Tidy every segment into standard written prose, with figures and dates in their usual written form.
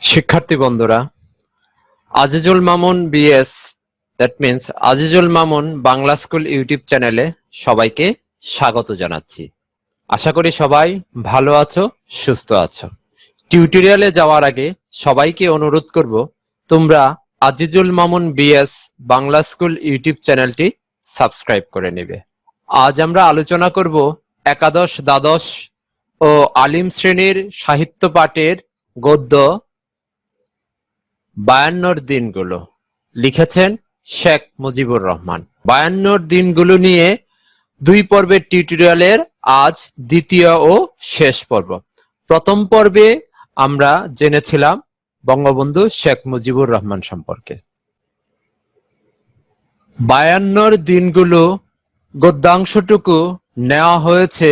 শিক্ষার্থী বন্ধুরা, Azizul Mamun BS, that means Azizul Mamun Bangla school YouTube চ্যানেলে সবাইকে স্বাগত জানাচ্ছি। আশা করি সবাই ভালো আছো, সুস্থ আছো। টিউটোরিয়ালে যাওয়ার আগে সবাইকে অনুরোধ করব, তোমরা Azizul Mamun BS Bangla school YouTube চ্যানেলটি সাবস্ক্রাইব করে নেবে। আজ আমরা আলোচনা করব একাদশ, দ্বাদশ ও আলিম শ্রেণীর সাহিত্য পাঠের গদ্য 52 দিনগুলো। লিখেছেন শেখ মুজিবুর রহমান। 52 দিনগুলো নিয়ে দুই পর্বের টিউটোরিয়ালের আজ দ্বিতীয় ও শেষ পর্ব। প্রথম পর্বে আমরা জেনেছিলাম বঙ্গবন্ধু শেখ মুজিবুর রহমান সম্পর্কে। 52 দিনগুলো গদ্যাংশটুকু নেওয়া হয়েছে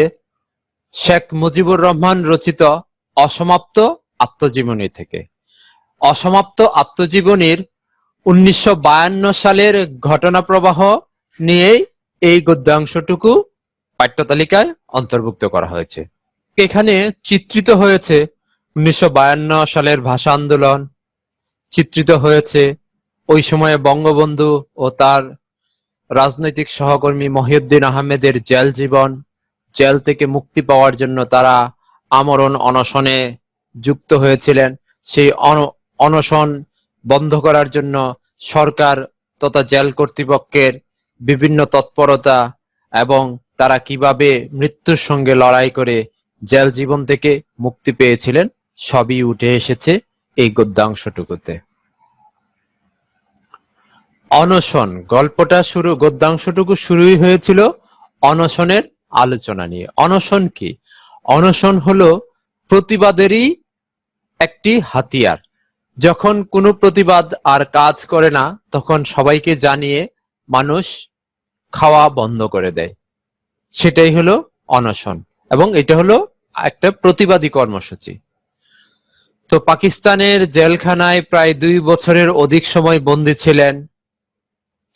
শেখ মুজিবুর রহমান রচিত অসমাপ্ত আত্মজীবনী থেকে। অসমাপ্ত আত্মজীবনীর 1952 সালের ঘটনা প্রবাহ নিয়েই এই গদ্যাংশটুকু পাঠ্যতালিকায় অন্তর্ভুক্ত করা হয়েছে। এখানে চিত্রিত হয়েছে 1952 সালের ভাষা আন্দোলন, চিত্রিত হয়েছে ওই সময়ে বঙ্গবন্ধু ও তার রাজনৈতিক সহকর্মী মহিউদ্দিন আহমেদের জেল জীবন, জেল থেকে মুক্তি পাওয়ার জন্য তারা আমরণ অনশনে যুক্ত হয়েছিলেন। সেই অনশন বন্ধ করার জন্য সরকার তথা জেল কর্তৃপক্ষের বিভিন্ন তৎপরতা এবং তারা কিভাবে মৃত্যুর সঙ্গে লড়াই করে জেল জীবন থেকে মুক্তি পেয়েছিলেন, সবই উঠে এসেছে এই গদ্যাংশটুকুতে। অনশন গল্পটা গদ্যাংশটুকু শুরুই হয়েছিল অনশনের আলোচনা নিয়ে। অনশন কি? অনশন হলো প্রতিবাদেরই একটি হাতিয়ার। যখন কোনো প্রতিবাদ আর কাজ করে না, তখন সবাইকে জানিয়ে মানুষ খাওয়া বন্ধ করে দেয়। সেটাই হলো অনশন, এবং এটা হলো একটা প্রতিবাদী কর্মসূচি। তো পাকিস্তানের জেলখানায় প্রায় 2 বছরের অধিক সময় বন্দী ছিলেন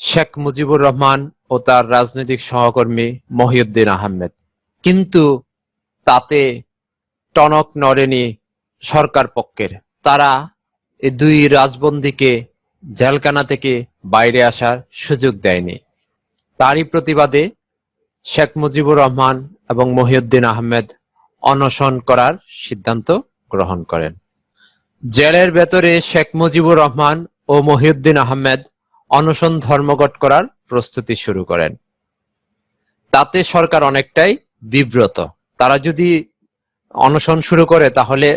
শেখ মুজিবুর রহমান ও তার রাজনৈতিক সহকর্মী মহিউদ্দিন আহমেদ, কিন্তু তাতে টনক নড়েনি সরকার পক্ষের। তারা এই 2 রাজবন্দীকে জেলখানা থেকে বাইরে আসার সুযোগ দেয়নি। তারই প্রতিবাদে শেখ মুজিবুর রহমান এবং মহিউদ্দিন আহমেদ অনশন করার সিদ্ধান্ত গ্রহণ করেন। জেলের ভেতরে শেখ মুজিবুর রহমান ও মহিউদ্দিন আহমেদ অনশন ধর্মঘট করার প্রস্তুতি শুরু করেন। তাতে সরকার অনেকটাই বিব্রত। তারা যদি অনশন শুরু করে তাহলে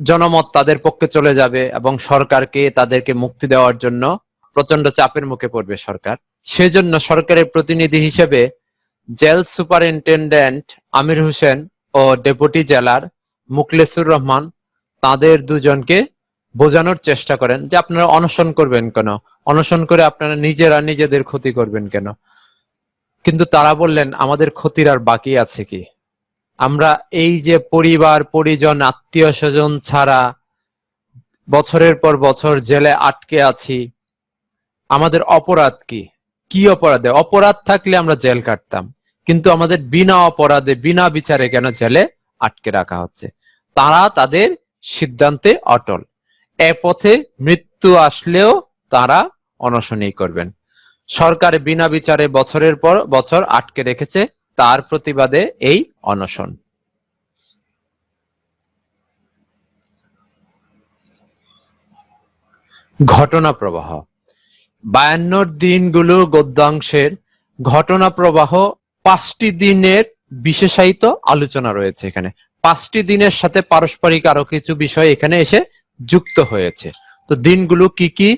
জনমত তাদের পক্ষে চলে যাবে এবং সরকারকে তাদেরকে মুক্তি দেওয়ার জন্য প্রচন্ড চাপের মুখে পড়বে সরকার। সেজন্য সরকারের প্রতিনিধি হিসেবে জেল সুপারিনটেন্ডেন্ট আমির হোসেন ও ডেপুটি জেলার মুখলেসুর রহমান তাদের দুজনকে বোঝানোর চেষ্টা করেন যে আপনারা অনশন করবেন কেন, অনশন করে আপনারা নিজেরা নিজেদের ক্ষতি করবেন কেন। কিন্তু তারা বললেন, আমাদের ক্ষতির আর বাকি আছে কি? আমরা এই যে পরিবার পরিজন আত্মীয় স্বজন ছাড়া বছরের পর বছর জেলে আটকে আছি, আমাদের অপরাধ কি? কি অপরাধে? অপরাধ থাকলে আমরা জেল কাটতাম, কিন্তু আমাদের বিনা অপরাধে বিনা বিচারে কেন জেলে আটকে রাখা হচ্ছে? তারা তাদের সিদ্ধান্তে অটল। এ পথে মৃত্যু আসলেও তারা অনশনই করবেন। সরকার বিনা বিচারে বছরের পর বছর আটকে রেখেছে, তার প্রতিবাদে এই অনশন। ঘটনা প্রবাহ 52 দিনগুলো গদ্যাংশের ঘটনা প্রবাহ 5টি দিনের বিশেষায়িত আলোচনা রয়েছে। এখানে 5টি দিনের সাথে পারস্পরিক আরো কিছু বিষয় এখানে এসে যুক্ত হয়েছে। তো দিনগুলো কি কি?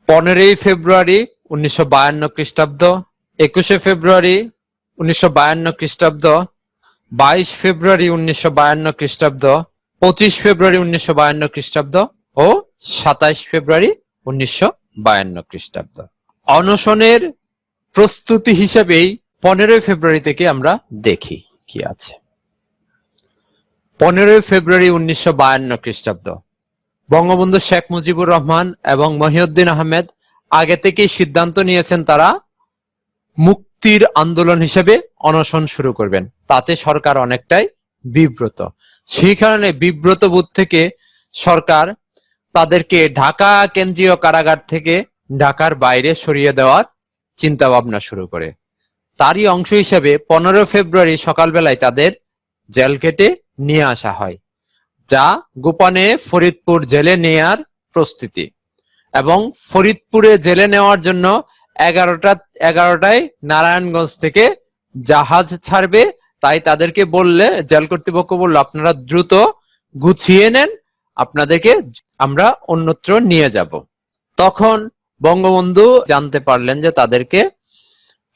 15ই ফেব্রুয়ারি 1952 খ্রিস্টাব্দ, 21শে ফেব্রুয়ারি 1952 খ্রিস্টাব্দ, 22 ফেব্রুয়ারি 1952 খ্রিস্টাব্দ, 25 ফেব্রুয়ারি 1952 খ্রিস্টাব্দ ও 27 ফেব্রুয়ারি 1952 খ্রিস্টাব্দ। অনশনের প্রস্তুতি হিসেবেই 15 ফেব্রুয়ারি থেকে আমরা দেখি কি আছে। 15 ফেব্রুয়ারি 1952 খ্রিস্টাব্দ, বঙ্গবন্ধু শেখ মুজিবুর রহমান এবং মহিউদ্দিন আহমেদ আগে থেকেই সিদ্ধান্ত নিয়েছেন তারা মুক্তির আন্দোলন হিসেবে অনশন শুরু করবেন। তাতে সরকার অনেকটাই বিব্রত। সেই কারণে বিব্রত বোধ থেকে সরকার তাদেরকে ঢাকা কেন্দ্রীয় কারাগার থেকে ঢাকার বাইরে সরিয়ে দেওয়ার চিন্তা ভাবনা শুরু করে। তারই অংশ হিসেবে 15 ফেব্রুয়ারি সকালবেলায় তাদের জেল কেটে নিয়ে আসা হয়, যা গোপনে ফরিদপুর জেলে নেয়ার প্রস্তুতি। এবং ফরিদপুরে জেলে নেওয়ার জন্য 11টায় নারায়ণগঞ্জ থেকে জাহাজ ছাড়বে। তাই তাদেরকে বললে, জেল কর্তৃপক্ষ বলল, আপনারা দ্রুত গুছিয়ে নেন, আপনাদেরকে আমরা অন্যত্র নিয়ে যাব। তখন বঙ্গবন্ধু জানতে পারলেন যে তাদেরকে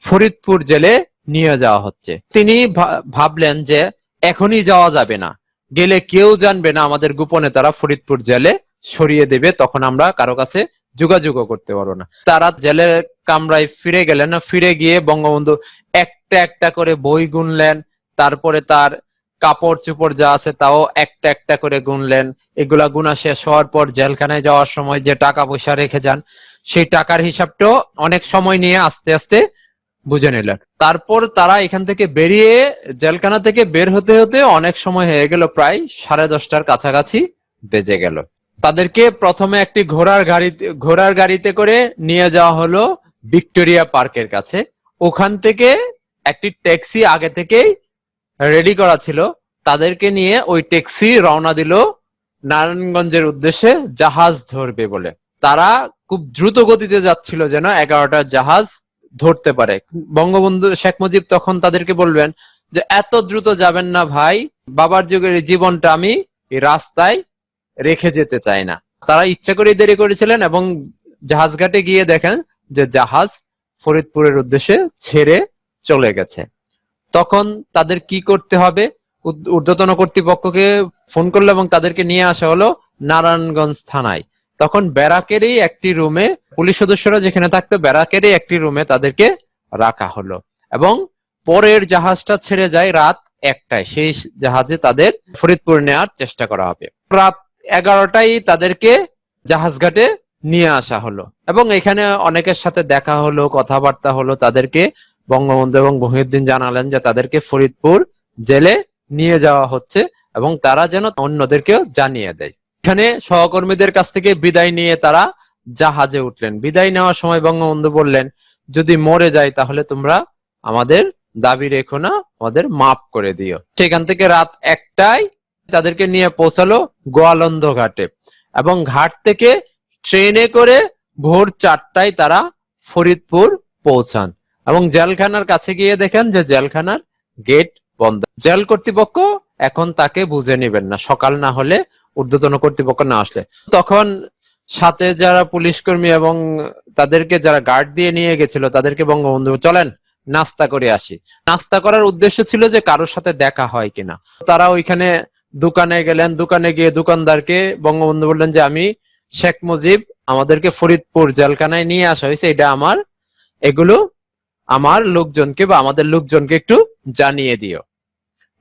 ফরিদপুর জেলে নিয়ে যাওয়া হচ্ছে। তিনি ভাবলেন যে এখনই যাওয়া যাবে না, গেলে কেউ জানবে না, আমাদের গোপনে তারা ফরিদপুর জেলে সরিয়ে দেবে, তখন আমরা কারো কাছে যোগাযোগও করতে পারবো না। তারা জেলের কামরায় ফিরে গেলেন। ফিরে গিয়ে বঙ্গবন্ধু একটা একটা করে বই গুনলেন, তারপরে তার কাপড় চোপড় যা আছে তাও একটা একটা করে গুনলেন। এগুলা গুনা শেষ হওয়ার পর জেলখানায় যাওয়ার সময় যে টাকা পয়সা রেখে যান, সেই টাকার হিসাবটাও অনেক সময় নিয়ে আস্তে আস্তে বুঝে নিলেন। তারপর তারা এখান থেকে বেরিয়ে, জেলখানা থেকে বের হতে হতে অনেক সময় হয়ে গেল, প্রায় 10:30টার কাছাকাছি বেজে গেল। তাদেরকে প্রথমে একটি ঘোড়ার গাড়িতে করে নিয়ে যাওয়া হলো ভিক্টোরিয়া পার্কের কাছে। ওখান থেকে একটি ট্যাক্সি আগে থেকেই রেডি করা ছিল, তাদেরকে নিয়ে ওই ট্যাক্সি রওনা দিল নারায়ণগঞ্জের উদ্দেশ্যে জাহাজ ধরবে বলে। তারা খুব দ্রুত গতিতে যাচ্ছিল যেন 11টার জাহাজ ধরতে পারে। বঙ্গবন্ধু শেখ মুজিব তখন তাদেরকে বলবেন যে এত দ্রুত যাবেন না ভাই, বাবার যুগের জীবনটা আমি এই রাস্তায় রেখে যেতে চাই না। তারা ইচ্ছা করে দেরি করেছিলেন এবং জাহাজ ঘাটে গিয়ে দেখেন যে জাহাজ ফরিদপুরের উদ্দেশ্যে ছেড়ে চলে গেছে। তখন তাদের কি করতে হবে, ঊর্ধ্বতন কর্তৃপক্ষকে ফোন করলো এবং তাদেরকে নিয়ে আসা হলো নারায়ণগঞ্জ থানায়। তখন ব্যারাকেরই একটি রুমে, পুলিশ সদস্যরা যেখানে থাকতো ব্যারাকেরই একটি রুমে তাদেরকে রাখা হলো। এবং পরের জাহাজটা ছেড়ে যায় রাত 1টায়, সেই জাহাজে তাদের ফরিদপুর নেওয়ার চেষ্টা করা হবে। রাত 11টায় তাদেরকে জাহাজ ঘাটে নিয়ে আসা হলো এবং এখানে অনেকের সাথে দেখা হলো, কথাবার্তা হলো। তাদেরকে বঙ্গবন্ধু এবং মহিউদ্দিন জানালেন যে তাদেরকে ফরিদপুর জেলে নিয়ে যাওয়া হচ্ছে এবং তারা যেন অন্যদেরকেও জানিয়ে দেয়। এখানে সহকর্মীদের কাছ থেকে বিদায় নিয়ে তারা জাহাজে উঠলেন। বিদায় নেওয়ার সময় বঙ্গবন্ধু বললেন, যদি মরে যাই তাহলে তোমরা আমাদের দাবি রেখো না, আমাদের মাফ করে দিও। সেখান থেকে রাত 1টায় তাদেরকে নিয়ে পৌঁছালো গোয়ালন্দ ঘাটে এবং ঘাট থেকে ট্রেনে করে ভোর 4টায় তারা ফরিদপুর পৌঁছান এবং জেলখানার কাছে গিয়ে দেখেন যে জেলখানার গেট বন্ধ। জেল কর্তৃপক্ষ এখন তাকে বুঝে নেবেন না, সকাল না হলে, ঊর্ধ্বতন কর্তৃপক্ষ না আসলে। তখন সাথে যারা পুলিশ কর্মী এবং তাদেরকে যারা গার্ড দিয়ে নিয়ে গেছিল তাদেরকে বঙ্গবন্ধু, চলেন নাস্তা করে আসি। নাস্তা করার উদ্দেশ্য ছিল যে কারোর সাথে দেখা হয় কিনা। তারা ওইখানে দোকানে গেলেন। দোকানে গিয়ে দোকানদারকে বঙ্গবন্ধু বললেন যে আমি শেখ মুজিব, আমাদেরকে ফরিদপুর জেলখানায় নিয়ে আসা হয়েছে, এটা এগুলো আমার লোকজনকে বা আমাদের লোকজনকে একটু জানিয়ে দিও।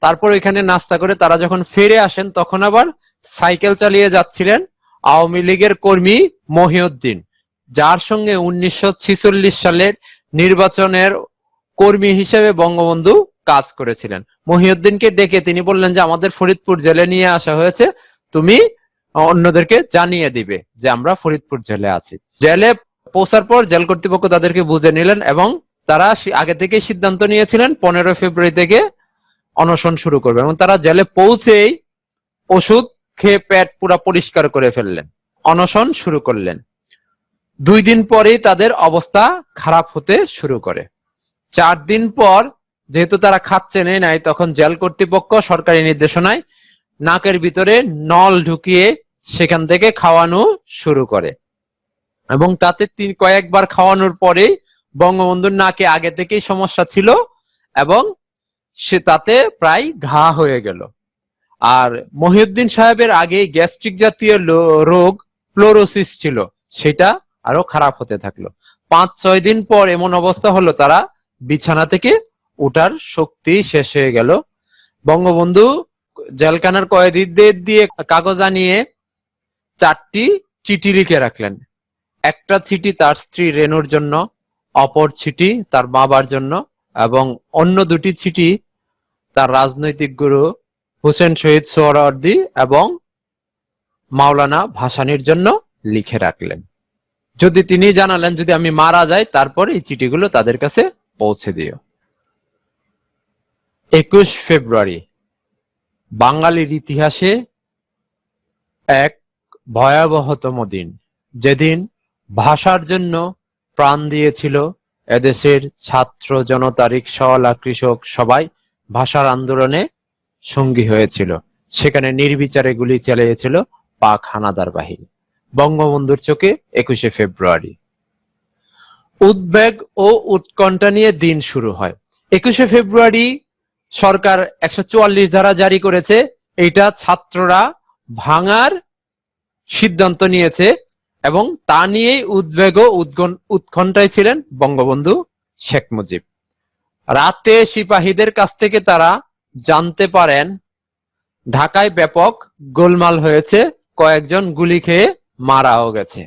তারপর এখানে নাস্তা করে তারা যখন ফিরে আসেন তখন আবার সাইকেল চালিয়ে যাচ্ছিলেন আওয়ামী লীগের কর্মী মহিউদ্দিন, যার সঙ্গে 1946 সালের নির্বাচনের কর্মী হিসেবে বঙ্গবন্ধু কাজ করেছিলেন। মহিউদ্দিনকে ডেকে তিনি বললেন যে আমাদের ফরিদপুর জেলে নিয়ে আসা হয়েছে, তুমি অন্যদেরকে জানিয়ে দিবে যে আমরা ফরিদপুর জেলে আছি। জেলে পৌঁছার পর জেল কর্তৃপক্ষ তাদেরকে বুঝে নিলেন এবং তারা আগে থেকে সিদ্ধান্ত নিয়েছিলেন 15 ফেব্রুয়ারি থেকে অনশন শুরু করবে এবং তারা জেলে পৌঁছেই ওষুধ খেয়ে পেট পুরো পরিষ্কার করে ফেললেন, অনশন শুরু করলেন। 2 দিন পরেই তাদের অবস্থা খারাপ হতে শুরু করে। 4 দিন পর যেহেতু তারা খাচ্ছে নাই, তখন জেল কর্তৃপক্ষ সরকারি নির্দেশনায় নাকের ভিতরে নল ঢুকিয়ে সেখান থেকে খাওয়ানো শুরু করে এবং তাতে কয়েকবার খাওয়ানোর পরে বঙ্গবন্ধুর নাকে আগে থেকেই সমস্যা ছিল এবং সে তাতে প্রায় ঘা হয়ে গেল। আর মহিউদ্দিন সাহেবের আগে গ্যাস্ট্রিক জাতীয় রোগ প্লোরোসিস ছিল, সেটা আরো খারাপ হতে থাকলো। 5-6 দিন পর এমন অবস্থা হলো তারা বিছানা থেকে ওঠার শক্তি শেষ হয়ে গেল। বঙ্গবন্ধু জেলখানার কয়েদিদের দিয়ে কাগজ আনিয়ে 4টি চিঠি লিখে রাখলেন। একটা চিঠি তার স্ত্রী রেনুর জন্য, অপর চিঠি তার বাবার জন্য এবং অন্য 2টি চিঠি তার রাজনৈতিক গুরু হোসেন শহীদ সোহরাওয়ার্দী এবং মাওলানা ভাসানীর জন্য লিখে রাখলেন। যদি তিনি জানালেন যদি আমি মারা যাই তারপর এই চিঠিগুলো তাদের কাছে পৌঁছে দিও। 21 ফেব্রুয়ারি বাঙালির ইতিহাসে এক ভয়াবহতম দিন, যেদিন ভাষার জন্য প্রাণ দিয়েছিল এদেশের ছাত্র জনতা, রিকশাওয়ালা, কৃষক সবাই ভাষার আন্দোলনে সঙ্গী হয়েছিল। সেখানে নির্বিচারে গুলি চালিয়েছিল পাক হানাদার বাহিনী। বঙ্গবন্ধুর চোখে 21শে ফেব্রুয়ারি উদ্বেগ ও উৎকণ্ঠা নিয়ে দিন শুরু হয়। 21শে ফেব্রুয়ারি সরকার 144 ধারা জারি করেছে। এটা ছাত্ররা ভাঙার সিদ্ধান্ত নিয়েছে এবং তা নিয়েই উদ্বেগ ও উৎকণ্ঠায় ছিলেন বঙ্গবন্ধু শেখ মুজিব। রাতে সিপাহীদের কাছ থেকে তারা জানতে পারেন ঢাকায় ব্যাপক গোলমাল হয়েছে, কয়েকজন গুলি খেয়ে মারাও গেছে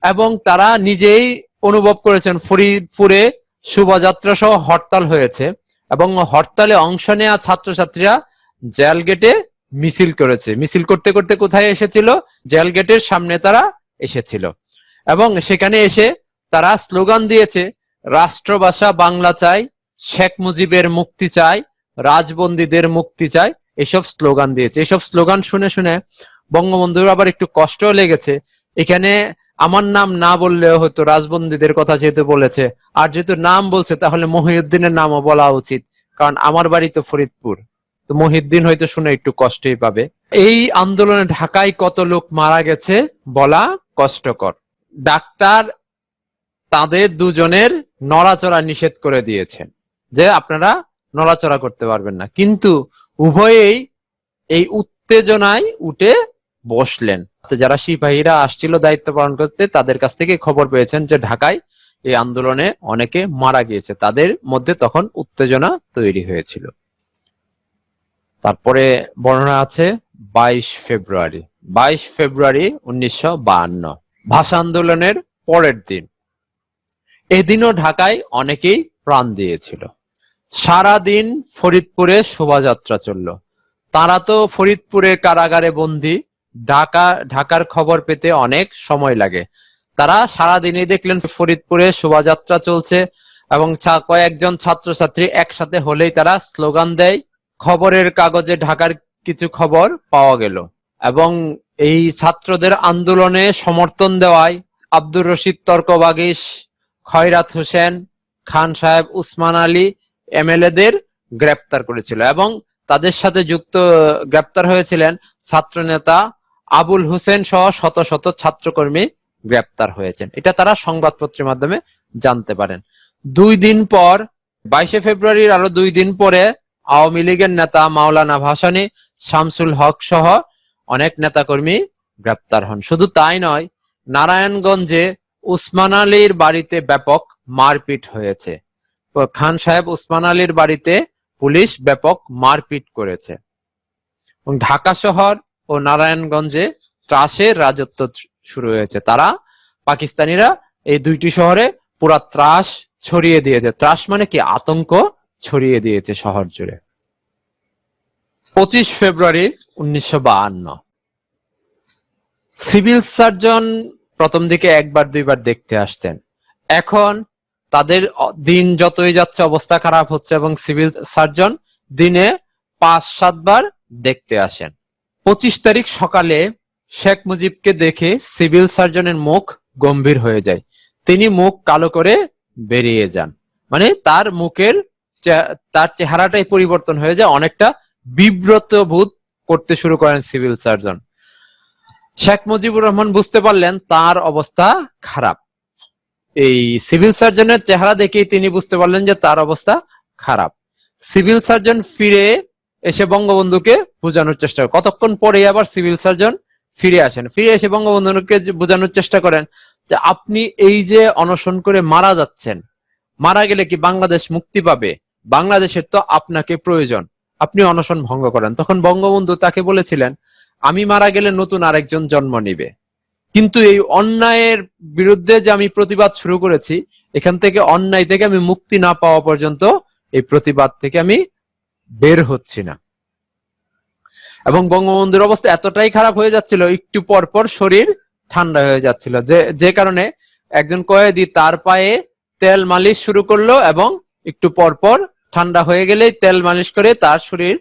এবং তারা নিজেই অনুভব করেছেন ফরিদপুরে শোভাযাত্রা সহ হরতাল হয়েছে এবং হরতালে অংশ নেওয়া ছাত্রছাত্রীরা জেল গেটে মিছিল করেছে। মিছিল করতে করতে কোথায় এসেছিল? জেল গেটের সামনে তারা এসেছিল এবং সেখানে এসে তারা স্লোগান দিয়েছে, রাষ্ট্রভাষা বাংলা চাই, শেখ মুজিবের মুক্তি চাই, রাজবন্দীদের মুক্তি চাই, এসব স্লোগান দিয়েছে। এসব স্লোগান শুনে শুনে বঙ্গবন্ধুর আবার একটু কষ্টও লেগেছে। এখানে আমার নাম না বললেও হয়তো, রাজবন্দীদের কথা যেহেতু বলেছে, আর যেহেতু নাম বলছে তাহলে মহিউদ্দিনের নামও বলা উচিত, কারণ আমার বাড়ি তো ফরিদপুর, তো মহিউদ্দিন হয়তো শুনে একটু কষ্টই পাবে। এই আন্দোলনে ঢাকায় কত লোক মারা গেছে বলা কষ্টকর। ডাক্তার তাদের দুজনের নড়াচড়া নিষেধ করে দিয়েছেন যে আপনারা নড়াচড়া করতে পারবেন না, কিন্তু উভয়েই এই উত্তেজনায় উঠে বসলেন। যারা সিপাহীরা আসছিল দায়িত্ব পালন করতে তাদের কাছ থেকে খবর পেয়েছেন যে ঢাকায় এই আন্দোলনে অনেকে মারা গিয়েছে, তাদের মধ্যে তখন উত্তেজনা তৈরি হয়েছিল। তারপরে বর্ণনা আছে 22 ফেব্রুয়ারি 1952 ভাষা আন্দোলনের পরের দিন। এদিনও ঢাকায় অনেকেই প্রাণ দিয়েছিল। সারাদিন ফরিদপুরে শোভাযাত্রা চলল। তারা তো ফরিদপুরের কারাগারে বন্দী, ঢাকার খবর পেতে অনেক সময় লাগে। তারা সারাদিনই দেখলেন ফরিদপুরে শোভাযাত্রা চলছে এবং কয়েকজন ছাত্রছাত্রী একসাথে হলেই তারা স্লোগান দেয়। খবরের কাগজে ঢাকার কিছু খবর পাওয়া গেল এবং এই ছাত্রদের আন্দোলনে সমর্থন দেওয়ায় আব্দুর রশিদ তর্কবাগীশ, খয়রাত হোসেন, খান সাহেব, উসমান আলী এমএলএদের গ্রেপ্তার করেছিল এবং তাদের সাথে গ্রেপ্তার হয়েছিলেন ছাত্রনেতা আবুল হোসেন সহ শত শত ছাত্রকর্মী গ্রেপ্তার হয়েছেন। এটা তারা সংবাদপত্রের মাধ্যমে জানতে পারেন। 2 দিন পর 22শে ফেব্রুয়ারির আরো 2 দিন পরে আওয়ামী লীগের নেতা মাওলানা ভাসানী, শামসুল হক সহ অনেক নেতাকর্মী গ্রেপ্তার হন। শুধু তাই নয়, নারায়ণগঞ্জে উসমান আলীর বাড়িতে ব্যাপক মারপিট হয়েছে। খান সাহেব উসমান আলীর বাড়িতে পুলিশ ব্যাপক মারপিট করেছে। ঢাকা শহর ও নারায়ণগঞ্জে ত্রাসের রাজত্ব শুরু হয়েছে। তারা পাকিস্তানিরা এই দুইটি শহরে পুরা ত্রাস ছড়িয়ে দিয়েছে। ত্রাস মানে কি? আতঙ্ক ছড়িয়ে দিয়েছে শহর জুড়ে। 25 ফেব্রুয়ারি 1952 সিভিল সার্জন প্রথম দিকে একবার দুইবার দেখতে আসতেন, এখন তাদের দিন যতই যাচ্ছে অবস্থা খারাপ হচ্ছে এবং সিভিল সার্জন দিনে 5-7 বার দেখতে আসেন। 25 তারিখ সকালে শেখ মুজিবকে দেখে সিভিল সার্জনের মুখ গম্ভীর হয়ে যায়। তিনি মুখ কালো করে বেরিয়ে যান, মানে তার চেহারাটাই পরিবর্তন হয়ে যায়, অনেকটা বিব্রত বোধ করতে শুরু করেন সিভিল সার্জন। শেখ মুজিবুর রহমান বুঝতে পারলেন তার অবস্থা খারাপ। এই সিভিল সার্জনের চেহারা দেখেই তিনি বুঝতে পারলেন যে তার অবস্থা খারাপ। সিভিল সার্জন ফিরে এসে বঙ্গবন্ধুকে বোঝানোর চেষ্টা করেন। কতক্ষণ পরে আবার সিভিল সার্জন ফিরে আসেন, ফিরে এসে বঙ্গবন্ধুকে বোঝানোর চেষ্টা করেন যে আপনি এই যে অনশন করে মারা যাচ্ছেন, মারা গেলে কি বাংলাদেশ মুক্তি পাবে? বাংলাদেশের তো আপনাকে প্রয়োজন, আপনি অনশন ভঙ্গ করেন। তখন বঙ্গবন্ধু তাকে বলেছিলেন, আমি মারা গেলে নতুন আরেকজন জন্ম নিবে, কিন্তু এই অন্যায়ের বিরুদ্ধে যে আমি প্রতিবাদ শুরু করেছি, এখান থেকে অন্যায় থেকে আমি মুক্তি না পাওয়া পর্যন্ত এই প্রতিবাদ থেকে আমি বের হচ্ছি না। এবং বঙ্গবন্ধুর অবস্থা এতটাই খারাপ হয়ে যাচ্ছিল, একটু পর পর শরীর ঠান্ডা হয়ে যাচ্ছিল, যে কারণে একজন কয়েদি তার পায়ে তেল মালিশ শুরু করলো এবং একটু পর পর ঠান্ডা হয়ে গেলেই তেল মালিশ করে তার শরীর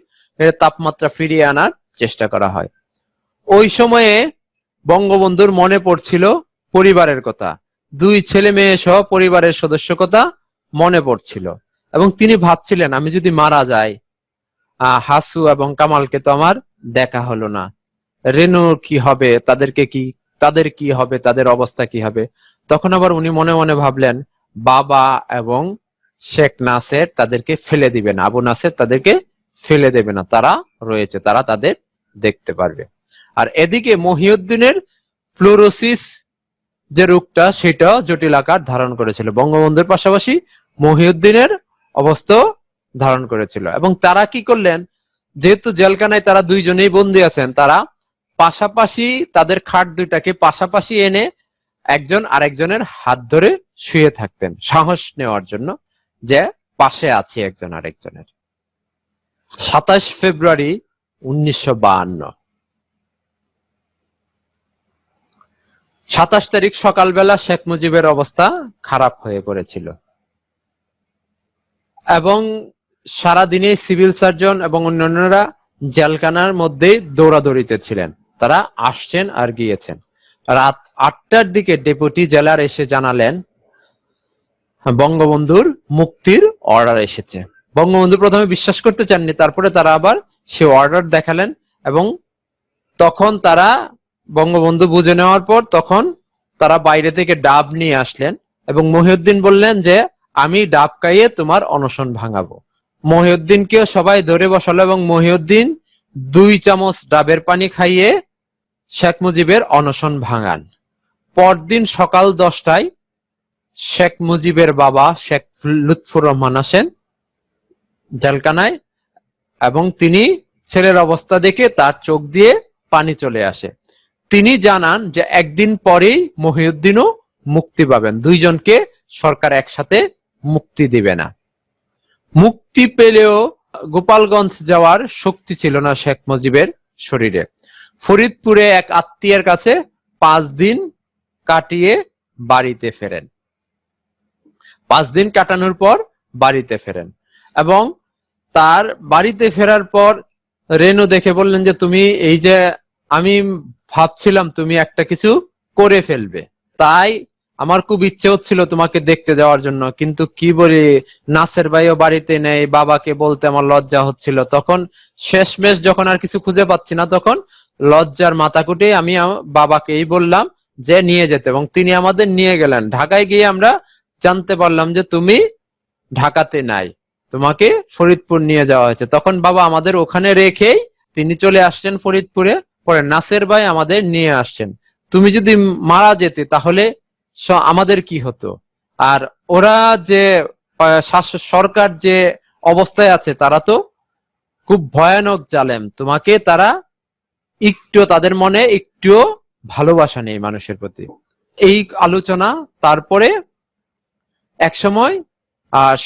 তাপমাত্রা ফিরিয়ে আনার চেষ্টা করা হয়। ওই সময়ে বঙ্গবন্ধুর মনে পড়ছিল পরিবারের কথা, দুই ছেলে মেয়ে সহ পরিবারের সদস্য কথা মনে পড়ছিল, এবং তিনি ভাবছিলেন আমি যদি মারা যাই, হাসু এবং কামালকে তো আমার দেখা হলো না, রেনু কি হবে, তাদের কি হবে, তাদের অবস্থা কি হবে। তখন আবার উনি মনে মনে ভাবলেন বাবা এবং শেখ নাসের তাদেরকে ফেলে দিবে না, আবু নাসের তাদেরকে ফেলে দেবে না, তারা রয়েছে, তারা তাদের দেখতে পারবে। আর এদিকে মহিউদ্দিনের ফ্লোরোসিস যে রোগটা সেটা জটিল আকার ধারণ করেছিল, বঙ্গবন্ধুর পাশাপাশি মহিউদ্দিনের অবস্থা ধারণ করেছিল। এবং তারা কি করলেন, যেহেতু জেলখানায় তারা দুইজনেই বন্দী আছেন, তারা পাশাপাশি তাদের খাট দুইটাকে পাশাপাশি এনে একজন আরেকজনের হাত ধরে শুয়ে থাকতেন, সাহস নেওয়ার জন্য যে পাশে আছে একজন আরেকজনের। 27 ফেব্রুয়ারি 1952, 27 তারিখ সকালবেলা শেখ মুজিবের অবস্থা খারাপ হয়ে পড়েছিল এবং সারাদিনে সিভিল সার্জন এবং অন্যান্যরা জেলখানার মধ্যে দৌড়াদৌড়িতে ছিলেন, তারা আসছেন আর গিয়েছেন। রাত 8টার দিকে ডেপুটি জেলার এসে জানালেন বঙ্গবন্ধুর মুক্তির অর্ডার এসেছে। বঙ্গবন্ধু প্রথমে বিশ্বাস করতে চাননি, তারপরে তারা আবার সে অর্ডার দেখালেন এবং তখন তারা বঙ্গবন্ধু বুঝে নেওয়ার পর তখন তারা বাইরে থেকে ডাব নিয়ে আসলেন এবং মহিউদ্দিন বললেন যে আমি ডাব খাইয়ে তোমার অনশন ভাঙাবো। মহিউদ্দিনকেও সবাই ধরে বসালো এবং মহিউদ্দিন 2 চামচ ডাবের পানি খাইয়ে শেখ মুজিবের অনশন ভাঙান। পরদিন সকাল 10টায় শেখ মুজিবের বাবা শেখ লুৎফর রহমান আসেন জেলখানায় এবং তিনি ছেলের অবস্থা দেখে তার চোখ দিয়ে পানি চলে আসে। তিনি জানান যে একদিন পরেই মহিউদ্দিনও মুক্তি পাবেন, দুইজনকে সরকার একসাথে মুক্তি দিবে না। মুক্তি পেলেও গোপালগঞ্জ যাওয়ার শক্তি ছিল না শেখ মুজিবের শরীরে। ফরিদপুরে এক আত্মীয়ের কাছে 5 দিন কাটিয়ে বাড়িতে ফেরেন। 5 দিন কাটানোর পর বাড়িতে ফেরেন এবং তার বাড়িতে ফেরার পর রেনু দেখে বললেন যে তুমি এই যে আমি ভাবছিলাম তুমি একটা কিছু করে ফেলবে, তাই আমার খুব ইচ্ছে হচ্ছিল তোমাকে দেখতে যাওয়ার জন্য, কিন্তু কি বলি নাসের ভাইও বাড়িতে নেই, বাবাকে বলতে আমার লজ্জা হচ্ছিল। তখন শেষমেশ যখন আর কিছু খুঁজে পাচ্ছি না তখন লজ্জার মাথাকুটে আমি বাবাকেই বললাম যে নিয়ে যেতে, এবং তিনি আমাদের নিয়ে গেলেন। ঢাকায় গিয়ে আমরা জানতে পারলাম যে তুমি ঢাকাতে নাই, তোমাকে ফরিদপুর নিয়ে যাওয়া হয়েছে। তখন বাবা আমাদের ওখানে রেখেই তিনি চলে আসছেন ফরিদপুরে, পরে নাসের ভাই আমাদের নিয়ে আসছেন। তুমি যদি মারা যেতে তাহলে আমাদের কি হতো? আর ওরা যে সরকার যে অবস্থায় আছে তারা তো খুব ভয়ানক জালেম, তোমাকে তারা একটু তাদের মনে একটুও ভালোবাসা নেই মানুষের প্রতি। এই আলোচনা তারপরে এক সময়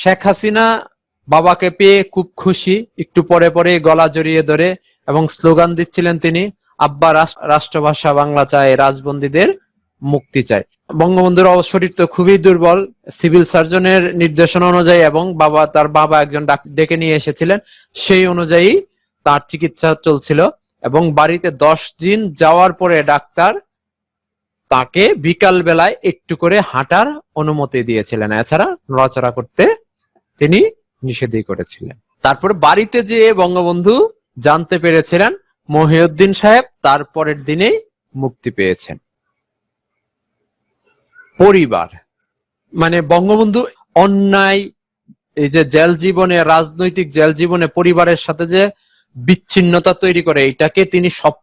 শেখ হাসিনা বাবাকে পেয়ে খুব খুশি, একটু পরে পরে গলা জড়িয়ে ধরে এবং স্লোগান দিচ্ছিলেন তিনি, আব্বা রাষ্ট্রভাষা বাংলা চায়, রাজবন্দীদের মুক্তি চায়। বঙ্গবন্ধুর শরীর তো খুবই দুর্বল, সিভিল সার্জনের নির্দেশনা অনুযায়ী এবং তার বাবা একজন ডেকে নিয়ে এসেছিলেন, সেই অনুযায়ী তার চিকিৎসা চলছিল এবং বাড়িতে 10 দিন যাওয়ার পরে ডাক্তার তাকে বিকাল বেলায় একটু করে হাঁটার অনুমতি দিয়েছিলেন, এছাড়া নড়াচড়া করতে তিনি নিষেধই করেছিলেন। তারপর বাড়িতে যেয়ে বঙ্গবন্ধু জানতে পেরেছিলেন মহিউদ্দিন সাহেব তার পরের দিনেই মুক্তি পেয়েছেন। পরিবার মানে বঙ্গবন্ধু অন্যায় এই যে জেল জীবনে, রাজনৈতিক জেল জীবনে পরিবারের সাথে যে বিচ্ছিন্নতা তৈরি করে, এটাকে তিনি সব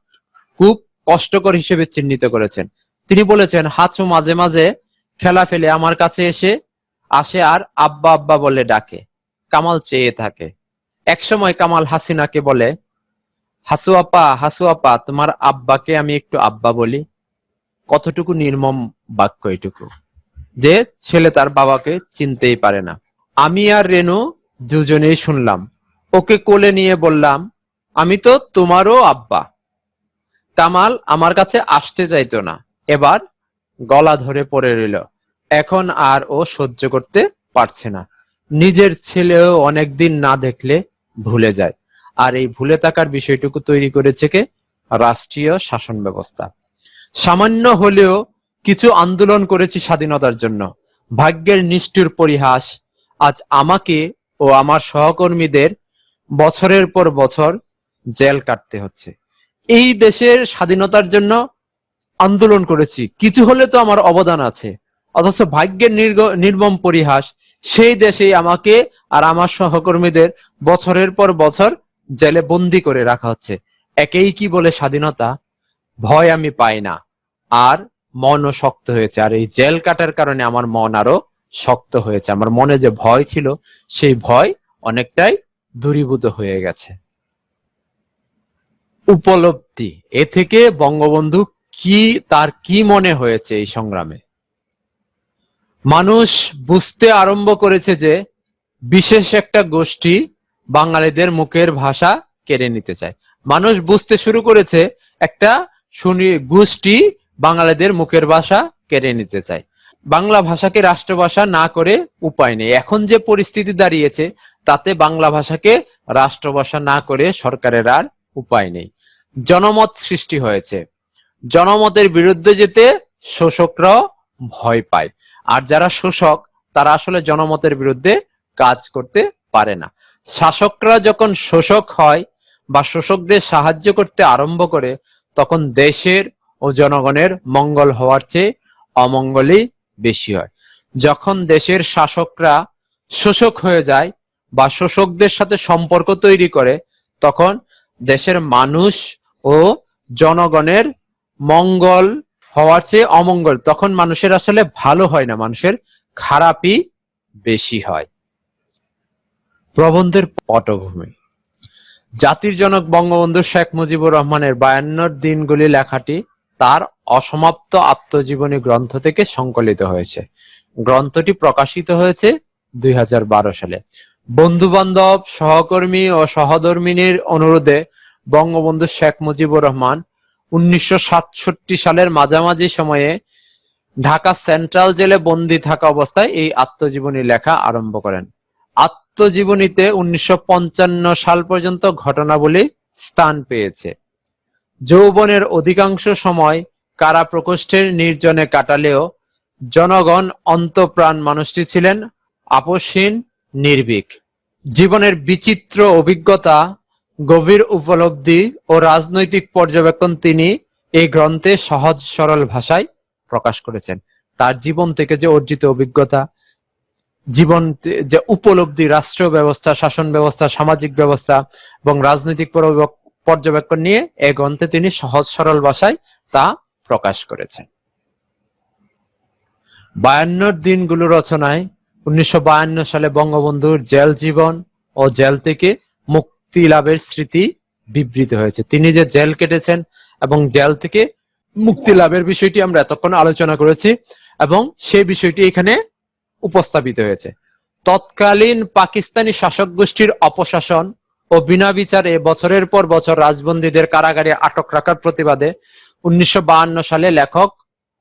খুব কষ্টকর হিসেবে চিহ্নিত করেছেন। তিনি বলেছেন হাসু মাঝে মাঝে খেলা ফেলে আমার কাছে আসে আর আব্বা আব্বা বলে ডাকে, কামাল চেয়ে থাকে। একসময় কামাল হাসিনাকে বলে, হাসু আপা তোমার আব্বাকে আমি একটু আব্বা বলি। কতটুকু নির্মম বাক্য এটুকু, যে ছেলে তার বাবাকে চিনতেই পারে না। আমি আর রেনু দুজনেই শুনলাম, ওকে কোলে নিয়ে বললাম আমি তো তোমারও আব্বা। কামাল আমার কাছে আসতে চাইতো না, এবার গলা ধরে পড়ে রইল। এখন আর ও সহ্য করতে পারছে না। নিজের ছেলেও অনেকদিন না দেখলে ভুলে যায়। আর এই ভুলে থাকার বিষয়টুকু তৈরি করেছে কে? রাষ্ট্রীয় শাসন ব্যবস্থা। সামান্য হলেও কিছু আন্দোলন করেছি স্বাধীনতার জন্য, ভাগ্যের নিষ্ঠুর পরিহাস, আজ আমাকে ও আমার সহকর্মীদের বছরের পর বছর জেল কাটতে হচ্ছে। এই দেশের স্বাধীনতার জন্য আন্দোলন করেছি, কিছু হলে তো আমার অবদান আছে, অথচ ভাগ্যের নির্মম পরিহাস, সেই দেশেই আমাকে আর আমার সহকর্মীদের বছরের পর বছর জেলে বন্দি করে রাখা হচ্ছে। একেই কি বলে স্বাধীনতা? ভয় আমি পাই না, আর মনও শক্ত হয়েছে। আর এই জেল কাটার কারণে আমার মন আরো শক্ত হয়েছে। আমার মনে যে ভয় ছিল, সেই ভয় অনেকটাই দূরীভূত হয়ে গেছে। উপলব্ধি, এ থেকে বঙ্গবন্ধু তার কি মনে হয়েছে এই সংগ্রামে? মানুষ বুঝতে আরম্ভ করেছে যে বিশেষ একটা গোষ্ঠী বাঙালিদের মুখের ভাষা কেড়ে নিতে চায়। মানুষ বুঝতে শুরু করেছে একটা গোষ্ঠী বাঙালিদের মুখের ভাষা কেড়ে নিতে চায়। বাংলা ভাষাকে রাষ্ট্রভাষা না করে উপায় নেই। এখন যে পরিস্থিতি দাঁড়িয়েছে, তাতে বাংলা ভাষাকে রাষ্ট্রভাষা না করে সরকারের আর উপায় নেই। জনমত সৃষ্টি হয়েছে। জনমতের বিরুদ্ধে যেতে শোষকরাও ভয় পায়। আর যারা শোষক, তারা আসলে জনমতের বিরুদ্ধে কাজ করতে পারে না। শাসকরা যখন শোষক হয় বা শোষকদের সাহায্য করতে আরম্ভ করে, তখন দেশের ও জনগণের মঙ্গল হওয়ার চেয়ে অমঙ্গলই বেশি হয়। যখন দেশের শাসকরা শোষক হয়ে যায় বা শোষকদের সাথে সম্পর্ক তৈরি করে, তখন দেশের মানুষ ও জনগণের মঙ্গল হওয়ার চেয়ে অমঙ্গল, তখন মানুষের আসলে ভালো হয় না, মানুষের খারাপই বেশি হয়। প্রবন্ধের পটভূমি। জাতির জনক বঙ্গবন্ধু শেখ মুজিবুর রহমানের 52 দিনগুলি লেখাটি তার অসমাপ্ত আত্মজীবনী গ্রন্থ থেকে সংকলিত হয়েছে। গ্রন্থটি প্রকাশিত হয়েছে 2012 সালে। বন্ধু বান্ধব, সহকর্মী ও সহধর্মিনীর অনুরোধে বঙ্গবন্ধু শেখ মুজিবুর রহমান 1967 সালের মাঝামাঝি সময়ে ঢাকা সেন্ট্রাল জেলে বন্দী থাকা অবস্থায় এই আত্মজীবনী লেখা আরম্ভ করেন। আত্মজীবনীতে 1955 সাল পর্যন্ত ঘটনাবলী স্থান পেয়েছে। যৌবনের অধিকাংশ সময় কারা প্রকোষ্ঠের নির্জনে কাটালেও জনগণ অন্তঃপ্রাণ মানুষটি ছিলেন আপোষহীন, নির্ভীক। জীবনের বিচিত্র অভিজ্ঞতা, গভীর উপলব্ধি ও রাজনৈতিক পর্যবেক্ষণ তিনি এই গ্রন্থে সহজ সরল ভাষায় প্রকাশ করেছেন। তার জীবন থেকে যে অর্জিত অভিজ্ঞতা, জীবন যে উপলব্ধি, রাষ্ট্র ব্যবস্থা, শাসন ব্যবস্থা, সামাজিক ব্যবস্থা এবং রাজনৈতিক পর্যবেক্ষণ নিয়ে এই গ্রন্থে তিনি সহজ সরল ভাষায় তা প্রকাশ করেছেন। 52 দিনগুলো রচনায় 1952 সালে বঙ্গবন্ধুর জেল জীবন ও জেল থেকে মুক্তি লাভের স্মৃতি বিবৃত হয়েছে। তিনি যে জেল কেটেছেন এবং জেল থেকে মুক্তি লাভের বিষয়টি আমরা এতক্ষণ আলোচনা করেছি এবং সেই বিষয়টি এখানে উপস্থাপিত হয়েছে। তৎকালীন পাকিস্তানি শাসক গোষ্ঠীর অপশাসন ও বিনা বিচারে বছরের পর বছর রাজবন্দীদের কারাগারে আটক রাখার প্রতিবাদে 1952 সালে লেখক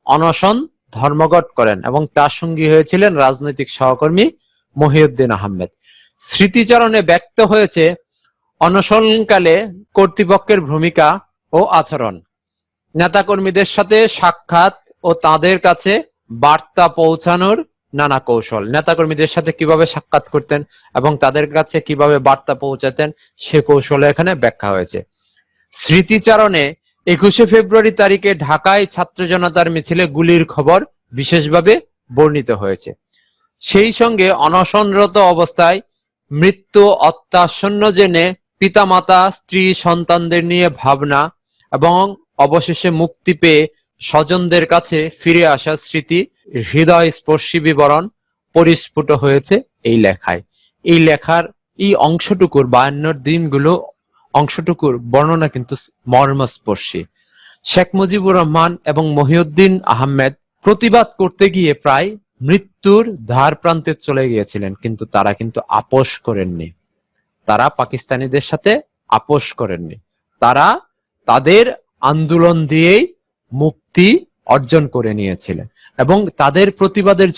অনশন ধর্মঘট করেন এবং তার সঙ্গী হয়েছিলেন রাজনৈতিক সহকর্মী মহিউদ্দিন আহমেদ। স্মৃতিচারণে ব্যক্ত হয়েছে অনশনকালে কর্তৃপক্ষের ভূমিকা ও আচরণ, নেতাকর্মীদের সাথে সাক্ষাৎ ও তাদের কাছে বার্তা পৌঁছানোর নানা কৌশল। নেতাকর্মীদের সাথে কিভাবে সাক্ষাৎ করতেন এবং তাদের কাছে কিভাবে বার্তা পৌঁছাতেন, সে কৌশল এখানে ব্যাখ্যা হয়েছে। স্মৃতিচারণে 21শে ফেব্রুয়ারি তারিখে ঢাকায় ছাত্র জনতার মিছিলে গুলির খবর বিশেষভাবে বর্ণিত হয়েছে। সেই সঙ্গে অনশনরত অবস্থায় মৃত্যু অত্যাসন্ন জেনে পিতামাতা, স্ত্রী, সন্তানদের নিয়ে ভাবনা এবং অবশেষে মুক্তি পেয়ে স্বজনদের কাছে ফিরে আসার স্মৃতি, হৃদয় স্পর্শী বিবরণ পরিস্ফুট হয়েছে এই লেখায়। এই লেখার এই অংশটুকুর 52 দিনগুলো অংশটুকুর বর্ণনা কিন্তু মর্মস্পর্শী। শেখ মুজিবুর রহমান এবং মহিউদ্দিন আহমেদ প্রতিবাদ করতে গিয়ে প্রায় মৃত্যুর ধার প্রান্তে চলে গিয়েছিলেন, কিন্তু তারা কিন্তু আপোষ করেননি। তারা পাকিস্তানিদের সাথে আপোষ করেননি। তারা তাদের আন্দোলন দিয়েই মুক্তি অর্জন করে নিয়েছিলেন এবং তাদের প্রতিবাদের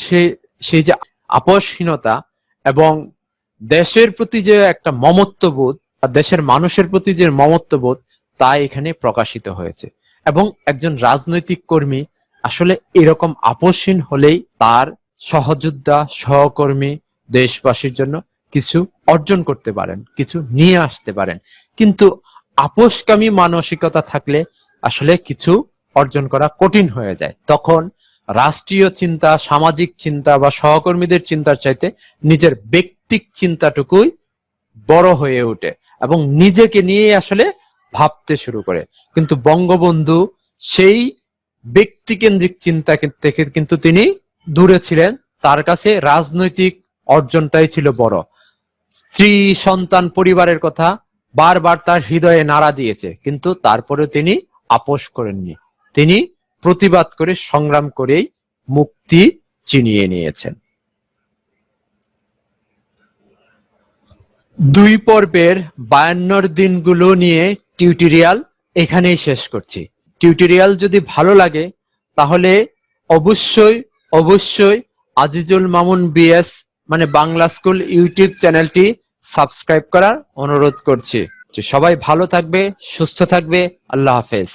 সেই যে আপোষহীনতা এবং দেশের প্রতি যে একটা মমত্ববোধ আর দেশের মানুষের প্রতি যে মমত্ববোধ তা এখানে প্রকাশিত হয়েছে। এবং একজন রাজনৈতিক কর্মী আসলে এরকম আপোষহীন হলেই তার সহযোদ্ধা সহকর্মী দেশবাসীর জন্য কিছু অর্জন করতে পারেন, কিছু নিয়ে আসতে পারেন। কিন্তু আপোষকামী মানসিকতা থাকলে আসলে কিছু অর্জন করা কঠিন হয়ে যায়। তখন রাষ্ট্রীয় চিন্তা, সামাজিক চিন্তা বা সহকর্মীদের চিন্তার চাইতে নিজের ব্যক্তিক চিন্তাটুকুই বড় হয়ে ওঠে এবং নিজেকে নিয়ে আসলে ভাবতে শুরু করে। কিন্তু বঙ্গবন্ধু সেই ব্যক্তিকেন্দ্রিক চিন্তা থেকে কিন্তু তিনি দূরে ছিলেন। তার কাছে রাজনৈতিক অর্জনটাই ছিল বড়। স্ত্রী সন্তান পরিবারের কথা বারবার তার হৃদয়ে নাড়া দিয়েছে, কিন্তু তারপরে তিনি আপোষ করেননি। তিনি প্রতিবাদ করে সংগ্রাম করেই মুক্তি ছিনিয়ে নিয়েছেন। 2 পর্বের 52 দিনগুলো নিয়ে টিউটোরিয়াল এখানেই শেষ করছি। টিউটোরিয়াল যদি ভালো লাগে তাহলে অবশ্যই অবশ্যই আজিজুল মামুন বিএস মানে বাংলা স্কুল ইউটিউব চ্যানেলটি সাবস্ক্রাইব করার অনুরোধ করছি। সবাই ভালো থাকবে, সুস্থ থাকবে। আল্লাহ হাফেজ।